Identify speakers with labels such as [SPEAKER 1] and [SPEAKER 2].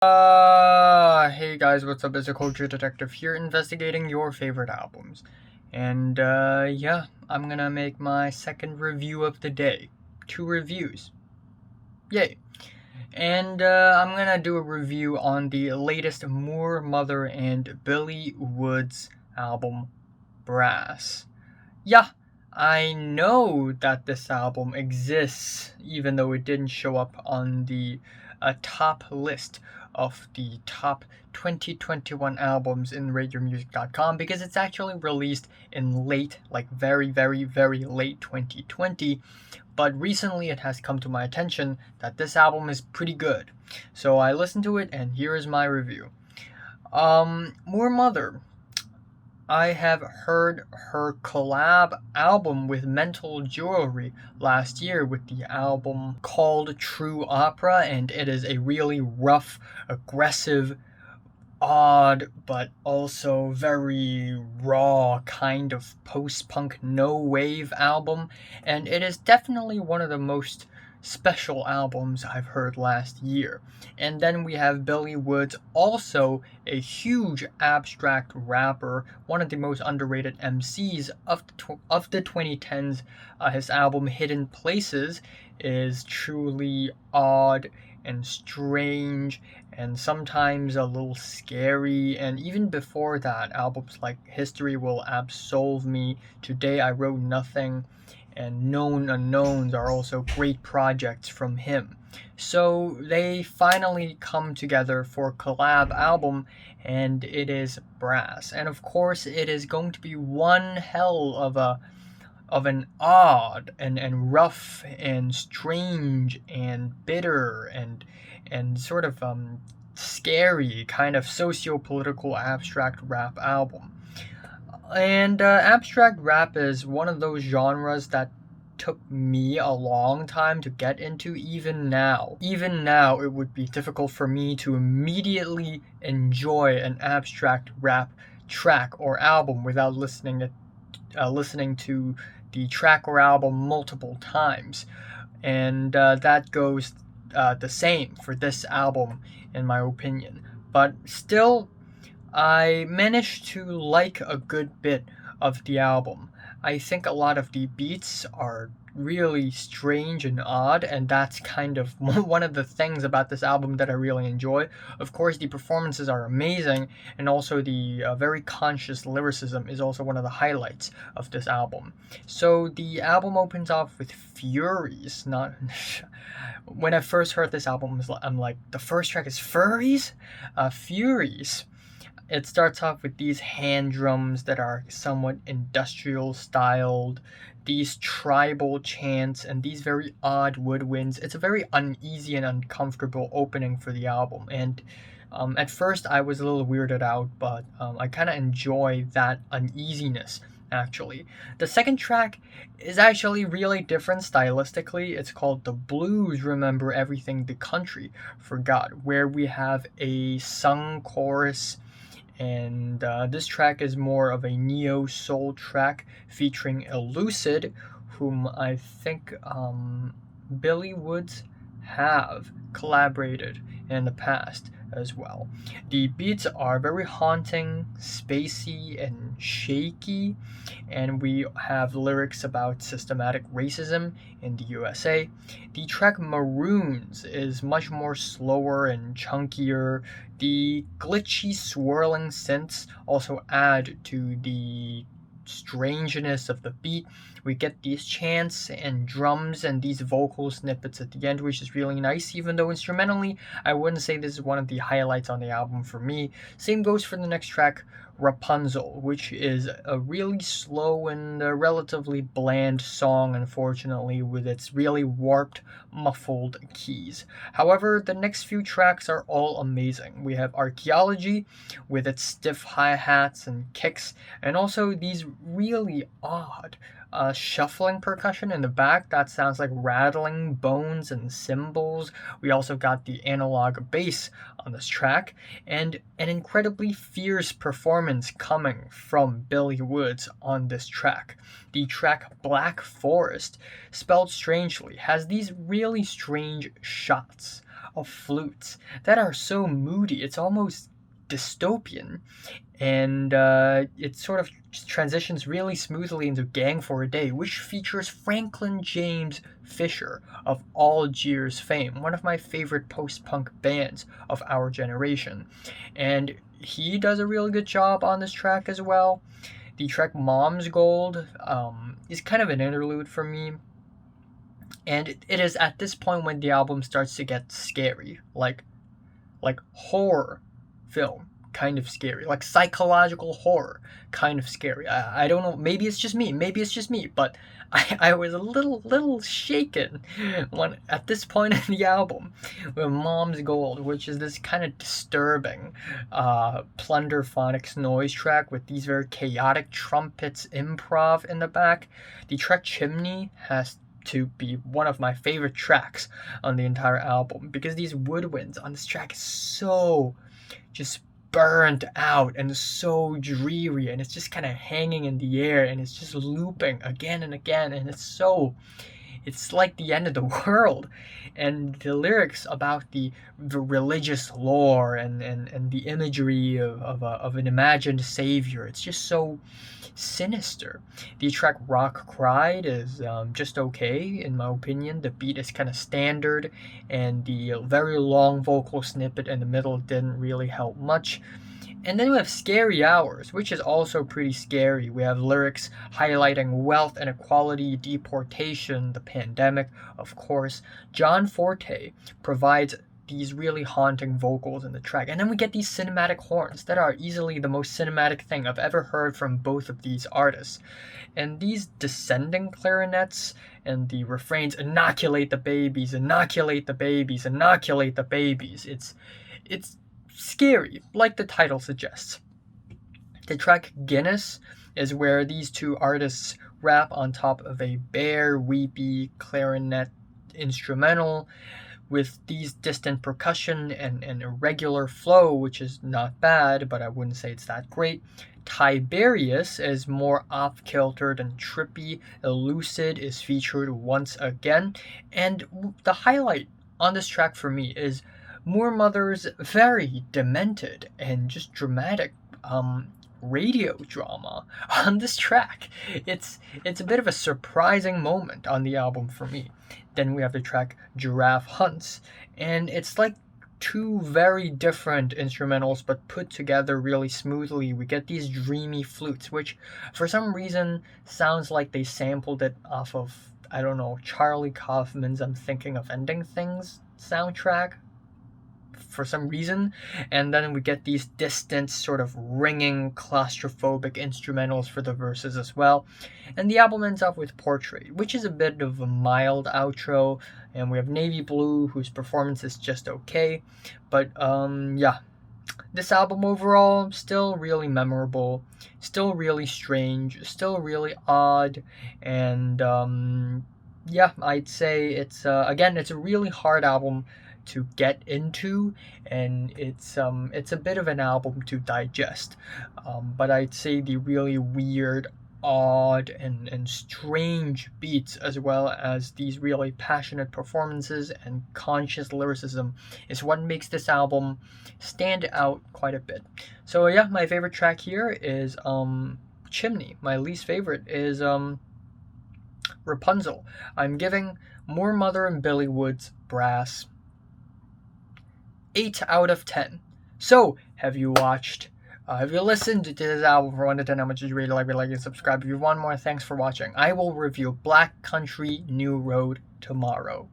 [SPEAKER 1] Hey guys, what's up? It's a culture detective here investigating your favorite albums. And, yeah, I'm gonna make my second review of the day. 2 reviews. Yay. And, I'm gonna do a review on the latest Moor Mother and Billy Woods album, Brass. Yeah, I know that this album exists, even though it didn't show up on the top list of the top 2021 albums in RadioMusic.com because it's actually released in late, like very, very, very late 2020. But recently it has come to my attention that this album is pretty good. So I listened to it, and here is my review. Moor Mother, I have heard her collab album with Mental Jewelry last year with the album called True Opera, and it is a really rough, aggressive, odd, but also very raw kind of post-punk no-wave album, and it is definitely one of the most special albums I've heard last year. And then we have Billy Woods, also a huge abstract rapper, one of the most underrated MCs of the 2010s. His album Hidden Places is truly odd and strange and sometimes a little scary. And even before that, albums like History Will Absolve Me, Today I Wrote Nothing, and Known Unknowns are also great projects from him. So they finally come together for a collab album, and it is Brass. And of course, it is going to be one hell of an odd and rough and strange and bitter and sort of scary kind of socio-political abstract rap album. And abstract rap is one of those genres that took me a long time to get into. Even now it would be difficult for me to immediately enjoy an abstract rap track or album without listening to the track or album multiple times. And that goes the same for this album, in my opinion. But still, I managed to like a good bit of the album. I think a lot of the beats are really strange and odd, and that's kind of one of the things about this album that I really enjoy. Of course, the performances are amazing, and also the very conscious lyricism is also one of the highlights of this album. So the album opens off with Furies, not. When I first heard this album, I'm like, the first track is Furries? Furies. It starts off with these hand drums that are somewhat industrial styled, these tribal chants, and these very odd woodwinds. It's a very uneasy and uncomfortable opening for the album. And at first, I was a little weirded out, but I kind of enjoy that uneasiness. Actually, the second track is actually really different stylistically. It's called The Blues Remember Everything the Country Forgot, where we have a sung chorus, and this track is more of a neo soul track featuring Elucid, whom I think Billy Woods have collaborated in the past as well. The beats are very haunting, spacey, and shaky, and we have lyrics about systematic racism in the USA. The track Maroons is much more slower and chunkier. The glitchy, swirling synths also add to the strangeness of the beat. We get these chants and drums and these vocal snippets at the end, which is really nice, even though instrumentally, I wouldn't say this is one of the highlights on the album for me. Same goes for the next track, Rapunzel, which is a really slow and relatively bland song, unfortunately, with its really warped, muffled keys. However, the next few tracks are all amazing. We have Arkeology with its stiff hi-hats and kicks, and also these really odd shuffling percussion in the back that sounds like rattling bones and cymbals. We also got the analog bass on this track, and an incredibly fierce performance coming from Billy Woods on this track. The track Blak Forrest, spelled strangely, has these really strange shots of flutes that are so moody. It's almost dystopian. And it sort of transitions really smoothly into Gang for a Day, which features Franklin James Fisher of Algiers fame, one of my favorite post-punk bands of our generation. And he does a really good job on this track as well. The track Mom's Gold is kind of an interlude for me. And it is at this point when the album starts to get scary, like horror film kind of scary, like psychological horror kind of scary. I don't know, maybe it's just me, but I was a little shaken when at this point in the album with Mom's Gold, which is this kind of disturbing plunderphonics noise track with these very chaotic trumpets improv in the back. The track Chimney has to be one of my favorite tracks on the entire album, because these woodwinds on this track is so just burnt out and so dreary, and it's just kind of hanging in the air, and it's just looping again and again, and it's like the end of the world. And the lyrics about the religious lore and the imagery of an imagined savior, it's just so sinister. The track Rock Cried is just okay, in my opinion. The beat is kind of standard, and the very long vocal snippet in the middle didn't really help much. And then we have Scary Hours, which is also pretty scary. We have lyrics highlighting wealth, inequality, deportation, the pandemic, of course. John Forte provides these really haunting vocals in the track. And then we get these cinematic horns that are easily the most cinematic thing I've ever heard from both of these artists. And these descending clarinets and the refrains, inoculate the babies, inoculate the babies, inoculate the babies. It's scary, like the title suggests. The track Guinness is where these two artists rap on top of a bare, weepy clarinet instrumental with these distant percussion and irregular flow, which is not bad, but I wouldn't say it's that great. Tiberius is more off-kiltered and trippy. Elucid is featured once again. And the highlight on this track for me is Moor Mother's very demented and just dramatic radio drama on this track. It's a bit of a surprising moment on the album for me. Then we have the track Giraffe Hunts, and it's like two very different instrumentals but put together really smoothly. We get these dreamy flutes, which for some reason sounds like they sampled it off of, I don't know, Charlie Kaufman's I'm Thinking of Ending Things soundtrack for some reason. And then we get these distant, sort of ringing, claustrophobic instrumentals for the verses as well. And the album ends up with Portrait, which is a bit of a mild outro. And we have Navy Blue, whose performance is just okay. But yeah, this album overall, still really memorable, still really strange, still really odd. And yeah, I'd say it's again, it's a really hard album to get into, and it's a bit of an album to digest, but I'd say the really weird, odd, and strange beats, as well as these really passionate performances and conscious lyricism, is what makes this album stand out quite a bit. So yeah, my favorite track here is Chimney. My least favorite is Rapunzel. I'm giving Moor Mother and Billy Wood's Brass 8 out of 10. So, have you listened to this album for 1 to 10? How much did you rate it? Like, and subscribe if you want more. Thanks for watching. I will review Black Country New Road tomorrow.